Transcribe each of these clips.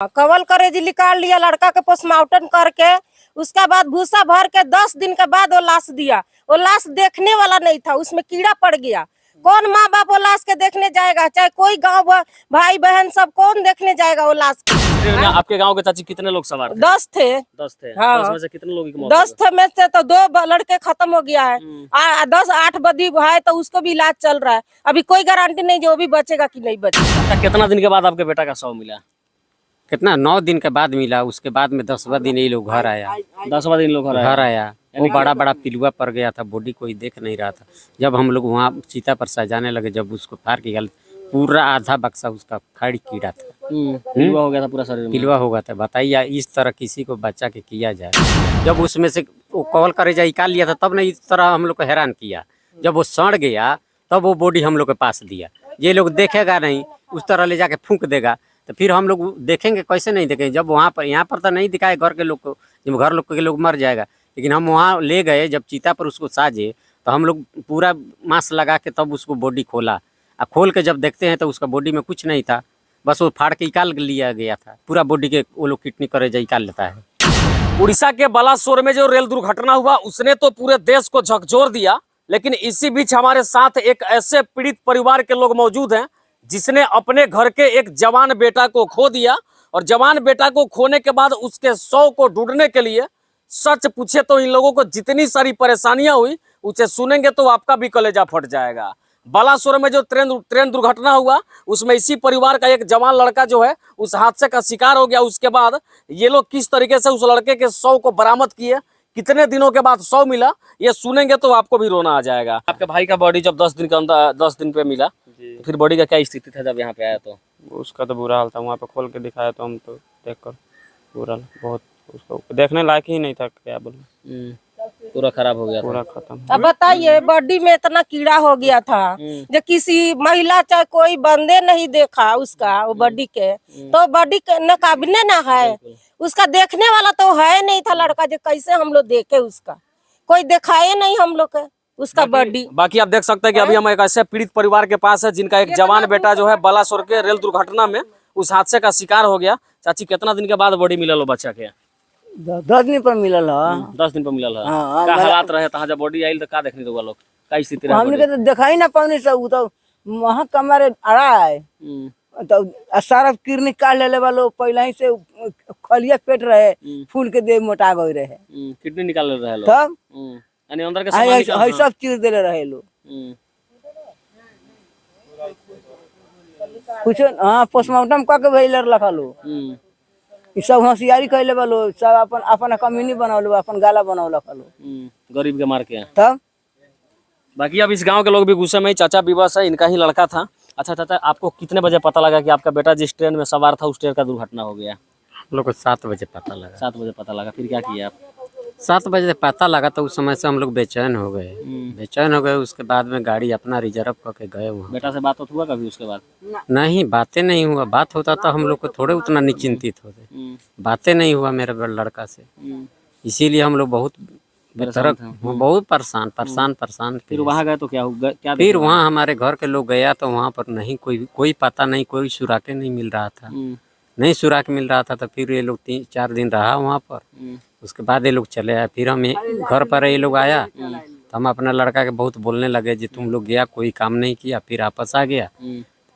कवल करेजी निकाल लिया लड़का के पोस्टमार्टम करके, उसके बाद भूसा भर के 10 दिन के बाद वो लाश दिया। वो लाश देखने वाला नहीं था, उसमें कीड़ा पड़ गया। कौन माँ बाप वो लाश के देखने जाएगा? चाहे कोई गांव भाई बहन सब कौन देखने जाएगा वो लाश? आपके गांव के चाची कितने लोग सवार थे? 10 थे। 10 थे। हाँ। 10 में से कितने लोगों की मौत 10 थे में से तो 2 लड़के खत्म हो गया है। 10-8 बदी है तो उसको भी इलाज चल रहा है। अभी कोई गारंटी नहीं जो भी बचेगा कि नहीं बचेगा। कितना दिन के बाद आपके बेटा का शव मिला? कितना 9 दिन के बाद मिला। उसके बाद में 10वां दिन ये लोग घर आया। 10वां दिन लोग घर आया। वो बड़ा बड़ा पिलुआ पड़ गया था, बॉडी कोई देख नहीं रहा था। जब हम लोग वहाँ चीता पर सजाने लगे, जब उसको फाड़ के गल पूरा आधा बक्सा उसका खाड़ी कीड़ा था। पिलुआ हो गया था पूरा शरीर में। पिलुआ हो गया था। बताइए इस तरह किसी को बच्चा के किया जाए? जब उसमें से वो कवल करेजा निकाल लिया था तब ने इस तरह हम लोग को हैरान किया। जब वो सड़ गया तब वो बॉडी हम लोग के पास दिया। ये लोग देखेगा नहीं, उस तरह ले जाके फूंक देगा तो फिर हम लोग देखेंगे कैसे? नहीं देखेंगे जब वहाँ पर, यहाँ पर तो नहीं दिखाए घर के लोग को, जब घर लोग के लोग मर जाएगा। लेकिन हम वहाँ ले गए जब चीता पर उसको साजे तो हम लोग पूरा मास्क लगा के तब उसको बॉडी खोला। अब खोल के जब देखते हैं तो उसका बॉडी में कुछ नहीं था, बस वो फाड़ के निकाल लिया गया था। पूरा बॉडी के वो लोग किडनी करेजा निकाल लेता है। उड़ीसा के बालासोर में जो रेल दुर्घटना हुआ उसने तो पूरे देश को झकझोर दिया, लेकिन इसी बीच हमारे साथ एक ऐसे पीड़ित परिवार के लोग मौजूद हैं जिसने अपने घर के एक जवान बेटा को खो दिया। और जवान बेटा को खोने के बाद उसके शव को ढूंढने के लिए सच पूछे तो इन लोगों को जितनी सारी परेशानियां हुई उसे सुनेंगे तो आपका भी कलेजा फट जाएगा। बालासोर में जो ट्रेन दुर्घटना हुआ उसमें इसी परिवार का एक जवान लड़का जो है उस हादसे का शिकार हो गया। उसके बाद ये लोग किस तरीके से उस लड़के के शव को बरामद किए, कितने दिनों के बाद शव मिला, ये सुनेंगे तो आपको भी रोना आ जाएगा। आपके भाई का बॉडी जब 10 दिन के अंदर 10 दिन पे मिला तो फिर बॉडी का क्या स्थिति था जब यहाँ पे आया? तो उसका तो बुरा हाल था। वहाँ पे खोल के दिखाया तो हम तो देखकर बुरा बहुत, उसको देखने लायक ही नहीं था। क्या बोलूं, पूरा खराब हो गया, पूरा खत्म। अब बताइए बॉडी में इतना कीड़ा हो गया था जो किसी महिला चाहे कोई बंदे नहीं देखा उसका वो बॉडी के, तो बॉडी न काबिने ना है। उसका देखने वाला तो है नहीं था लड़का, जो कैसे हम लोग देखे? उसका कोई दिखाए नहीं हम लोग के उसका बॉडी। बाकी आप देख सकते हैं कि अभी हम एक ऐसे पीड़ित परिवार के पास है जिनका एक जवान बेटा जो है बालासोर के रेल दुर्घटना में उस हादसे का शिकार हो गया। चाची कितना दिन के बाद बॉडी मिलल बच्चा के? 10 दिन पर मिलल है। 10 दिन पर मिलल है। हाँ, का हालात रहे तहाँ जब बॉडी आयल तो का देखनी रहुआ लोग? का स्थिति रहे? हमने के तो देखा ही ना पानी से, उ तो वहां कमरे अड़ा है तो सारा कीड़ निकाल लेले वालो। पहले ही से खलिया पेट रहे, फूल के दे मोटा गई रहे, किडनी निकाल रहे लोग तब यानी अंदर के सामान निकाल सब चीर देले रहे लोग। कुछ हाँ पोस्टमार्टम करके भेजले रखा लो। ई सब होशियारी कैले वालो, सब अपन अपन कम्युनी बनावलो, अपन गाला बनावलो खालो गरीब के मार के। तब बाकी अब इस गांव के लोग भी गुस्से में, चाचा विवश है, इनका ही लड़का था। अच्छा चाचा, आपको कितने बजे पता लगा कि आपका बेटा जिस ट्रेन में सवार था उस ट्रेन का दुर्घटना हो गया? हम लोग को 7 बजे पता लगा। 7 बजे पता लगा, फिर क्या किया आप? 7 बजे पता लगा तो उस समय से हम लोग बेचैन हो गए। बेचैन हो गए। उसके बाद में गाड़ी अपना रिजर्व करके गए वहाँ। बेटा से बात हुआ कभी उसके बाद? नहीं, बातें नहीं हुआ। बात होता तो हम लोग को थोड़े उतना निश्चिंतित होते। बातें नहीं हुआ मेरे लड़का से, इसीलिए हम लोग बहुत परेशान। फिर वहाँ गए तो क्या फिर वहाँ हमारे घर के लोग गया तो वहाँ पर नहीं कोई पता नहीं, कोई सुराग नहीं मिल रहा था। नहीं सुराग मिल रहा था तो फिर ये लोग 3-4 दिन रहा वहाँ पर। उसके बाद ये लोग चले आए। फिर हम घर पर ये लोग आया तो हम अपना लड़का के बहुत बोलने लगे जी तुम लोग गया कोई काम नहीं किया, फिर आपस आ गया,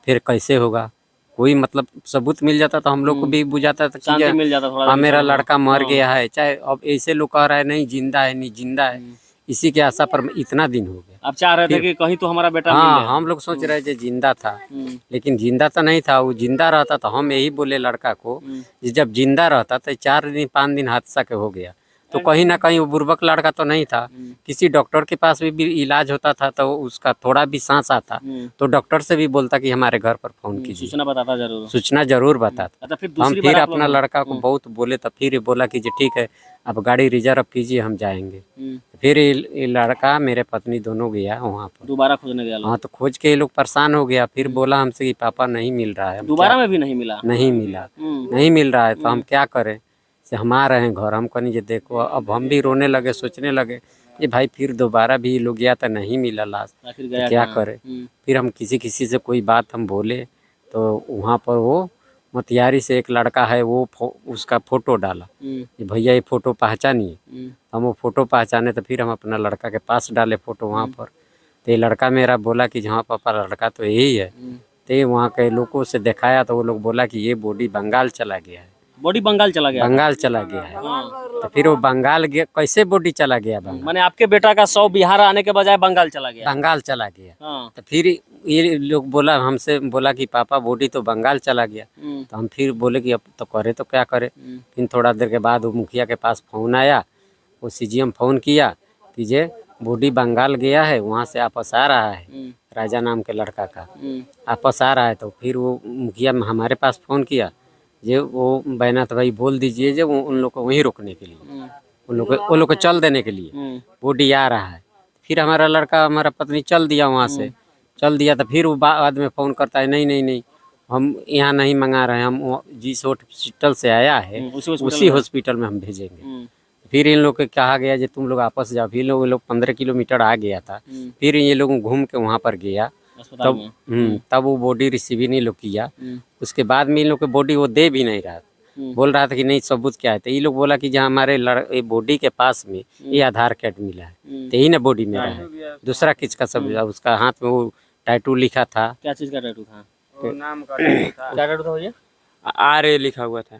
फिर कैसे होगा? कोई मतलब सबूत मिल जाता तो हम लोग को भी बुझाता था कि मिल जाता थोड़ा, मेरा लड़का मर गया है। चाहे अब ऐसे लोग कह रहा है नहीं जिंदा है, नहीं जिंदा है, इसी के आशा पर इतना दिन हो गया। आप चाह रहे थे कि कहीं तो हमारा बेटा हाँ, मिले। हम लोग सोच रहे थे जिंदा था, लेकिन जिंदा तो नहीं था। वो जिंदा रहता तो हम यही बोले लड़का को, जब जिंदा रहता तो 4-5 दिन हादसा के हो गया तो कहीं ना कहीं वो बुर्बक लड़का तो नहीं था। किसी डॉक्टर के पास भी इलाज होता था तो उसका थोड़ा भी सांस आता तो डॉक्टर से भी बोलता कि हमारे घर पर फोन कीजिए, सूचना जरूर बताता। अच्छा, हम फिर अपना लड़का को बहुत बोले तो फिर बोला कि जी ठीक है अब गाड़ी रिजर्व कीजिए हम जाएंगे। फिर ये लड़का मेरे पत्नी दोनों गया वहाँ पर दोबारा खोजने गया। हाँ, तो खोज के ये लोग परेशान हो गया। फिर बोला हमसे कि पापा नहीं मिल रहा है। दोबारा में भी नहीं मिला? नहीं मिल रहा है तो हम क्या करें? हम आ रहे हैं घर। हम कहनी जे देखो, अब हम भी रोने लगे, सोचने लगे कि भाई फिर दोबारा भी लोग गया तो नहीं मिला लाश, तो क्या करें? फिर हम किसी से कोई बात हम बोले तो वहाँ पर वो मोतिहारी से एक लड़का है, वो उसका फोटो डाला कि भैया ये फोटो पहचानिए। हम वो फोटो पहचाने तो फिर हम अपना लड़का के पास डाले फोटो वहाँ पर। तो ये लड़का मेरा बोला कि हाँ पापा लड़का तो यही है। तो वहाँ के लोगों से दिखाया तो वो लोग बोला कि ये बॉडी बंगाल चला गया है। बॉडी बंगाल चला गया? बंगाल चला गया है। तो फिर वो बंगाल गया, कैसे बॉडी चला गया बंगाल? माने आपके बेटा का शव बिहार आने के बजाय बंगाल चला गया? बंगाल चला गया। हाँ। तो फिर ये लोग बोला, हमसे बोला कि पापा बॉडी तो बंगाल चला गया। तो हम फिर बोले कि अब तो करे तो क्या करे। फिर थोड़ा देर के बाद वो मुखिया के पास फोन आया, वो सीजीएम फोन किया कि जे बॉडी बंगाल गया है, वहाँ से वापस आ रहा है, राजा नाम के लड़का का वापस आ रहा है। तो फिर वो मुखिया हमारे पास फ़ोन किया, ये वो बैनाथ भाई बोल दीजिए जो उन लोग को वहीं रोकने के लिए, उन लोग को चल देने के लिए, बॉडी आ रहा है। फिर हमारा लड़का, हमारा पत्नी चल दिया वहाँ से, चल दिया। तो फिर वो बाद में फ़ोन करता है, नहीं नहीं नहीं हम यहाँ नहीं मंगा रहे हैं, हम जिस हॉस्पिटल से आया है उसी हॉस्पिटल में हम भेजेंगे। फिर इन लोग को कहा गया कि तुम लोग आपस जाओ। फिर लोग 15 किलोमीटर आ गया था। फिर ये लोग घूम के वहाँ पर गया, तब वो बॉडी रिसीव ही नहीं लोग किया। उसके बाद में इन लोग के बॉडी वो दे भी नहीं रहा, बोल रहा था कि नहीं सबूत क्या है। तो ये लोग बोला कि जहाँ हमारे बॉडी के पास में ये आधार कार्ड मिला है, तो यही ना बॉडी मेरा है, दूसरा किसका सब। उसका हाथ में वो टैटू लिखा था। क्या चीज का टैटू था? नाम का क्या टैटू था भैया? आर लिखा हुआ था।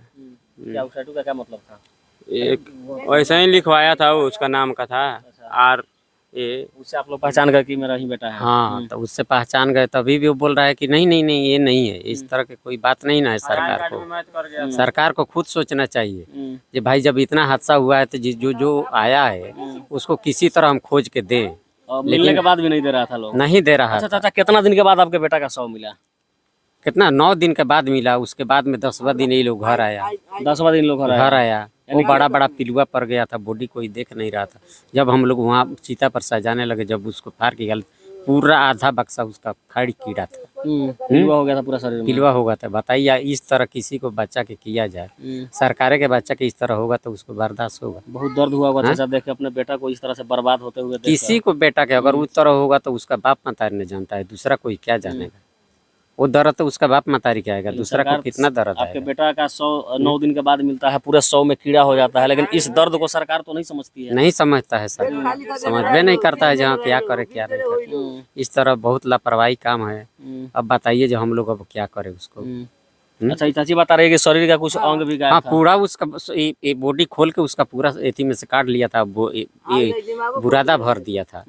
क्या उस टैटू का क्या मतलब था? एक वैसा ही लिखवाया था, वो उसका नाम का था आर ए। उससे आप लोग पहचान गए कि मेरा ही बेटा है? हाँ, तो उससे पहचान गए। तभी भी वो बोल रहा है कि नहीं नहीं नहीं ये नहीं है, इस तरह की कोई बात नहीं ना है। सरकार को खुद सोचना चाहिए कि भाई जब इतना हादसा हुआ है तो जो आया है उसको किसी तरह हम खोज के दें। मिलने के बाद भी नहीं दे रहा था लोग? नहीं दे रहा। अच्छा चाचा, कितना दिन के बाद आपके बेटा का शव मिला? कितना 9 दिन के बाद मिला। उसके बाद में 10वां दिन ये लोग घर आया। 10वां दिन लोग घर आया। वो बड़ा बड़ा पिलुआ पड़ गया था, बॉडी कोई देख नहीं रहा था। जब हम लोग वहाँ चीता पर सजाने लगे, जब उसको फाड़ के गल, पूरा आधा बक्सा उसका खाड़ी कीड़ा था, पिलुआ हो गया था पूरा शरीर में। पिलुआ हो गया था। बताइए इस तरह किसी को बच्चा के किया जाए, सरकारे के बच्चा के इस तरह होगा तो उसको बर्दाश्त होगा? बहुत दर्द हुआ होगा चाचा देख के अपने बेटा को इस तरह से बर्बाद होते हुए। किसी को बेटा के अगर उस तरह होगा तो उसका बाप मतारी ने जानता है, दूसरा कोई क्या जानेगा। वो दर्द तो उसका बाप मतारी क्या आएगा, दूसरा को कितना दर्द आएगा। आपके बेटा का 9 दिन के बाद मिलता है, पूरे 100 में कीड़ा हो जाता है, लेकिन इस दर्द को सरकार तो नहीं समझती है। नहीं समझता है सर, समझ नहीं करता है जहाँ क्या करे क्या नहीं करे। इस तरह बहुत लापरवाही काम है। अब बताइए जो हम लोग अब क्या करें उसको। अच्छा, चाची बता रही है कि शरीर का कुछ अंग भी गायब हाँ, था। पूरा उसका बॉडी खोल के उसका पूरा एथी में से काट लिया था। ये बुरादा भर दिया था,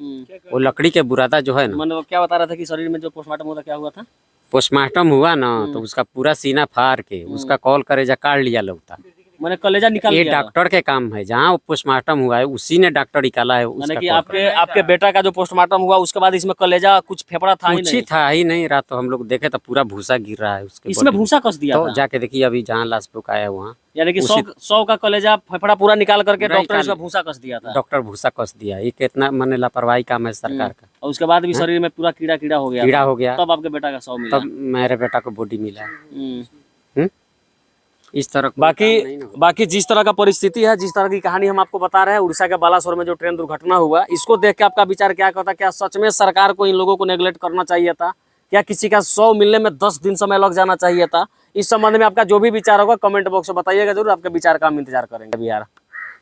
वो लकड़ी के बुरादा जो है ना। मतलब क्या बता रहा था कि शरीर में जो पोस्टमार्टम हुआ क्या हुआ था? पोस्टमार्टम हुआ ना तो उसका पूरा सीना फाड़ के उसका कॉल करेजा काट लिया लोग था। मैंने कलेजा निकाल ये लिया। डॉक्टर के काम है, जहाँ वो पोस्टमार्टम हुआ है उसी ने डॉक्टर निकाला है। मैंने कि आपके बेटा का जो पोस्टमार्टम हुआ उसके बाद इसमें कलेजा कुछ फेफड़ा था ही कुछ नहीं? ही था ही नहीं रहा। तो हम लोग देखे तो पूरा भूसा गिर रहा है उसके इसमें body भूसा कस दिया तो था? जाके देखिए अभी जहाँ लाश बुक आया वहाँ, यानी कि 100 का कलेजा फेफड़ा पूरा निकाल करके डॉक्टर इसमें भूसा कस दिया था। डॉक्टर भूसा कस दिया। ये कितना मैंने लापरवाही काम है सरकार का। और उसके बाद भी शरीर में पूरा कीड़ा हो गया, कीड़ा हो गया, तब आपके बेटा का शव मिला। तब मेरे बेटा को बॉडी मिला। इस तरह बाकी जिस तरह का परिस्थिति है, जिस तरह की कहानी हम आपको बता रहे हैं, उड़ीसा के बालासोर में जो ट्रेन दुर्घटना हुआ, इसको देख के आपका विचार क्या कहता है? क्या सच में सरकार को इन लोगों को नेग्लेक्ट करना चाहिए था? क्या किसी का शव मिलने में 10 दिन समय लग जाना चाहिए था? इस संबंध में आपका जो भी विचार होगा कमेंट बॉक्स में बताइएगा जरूर। आपके विचार का हम इंतजार करेंगे। बिहार।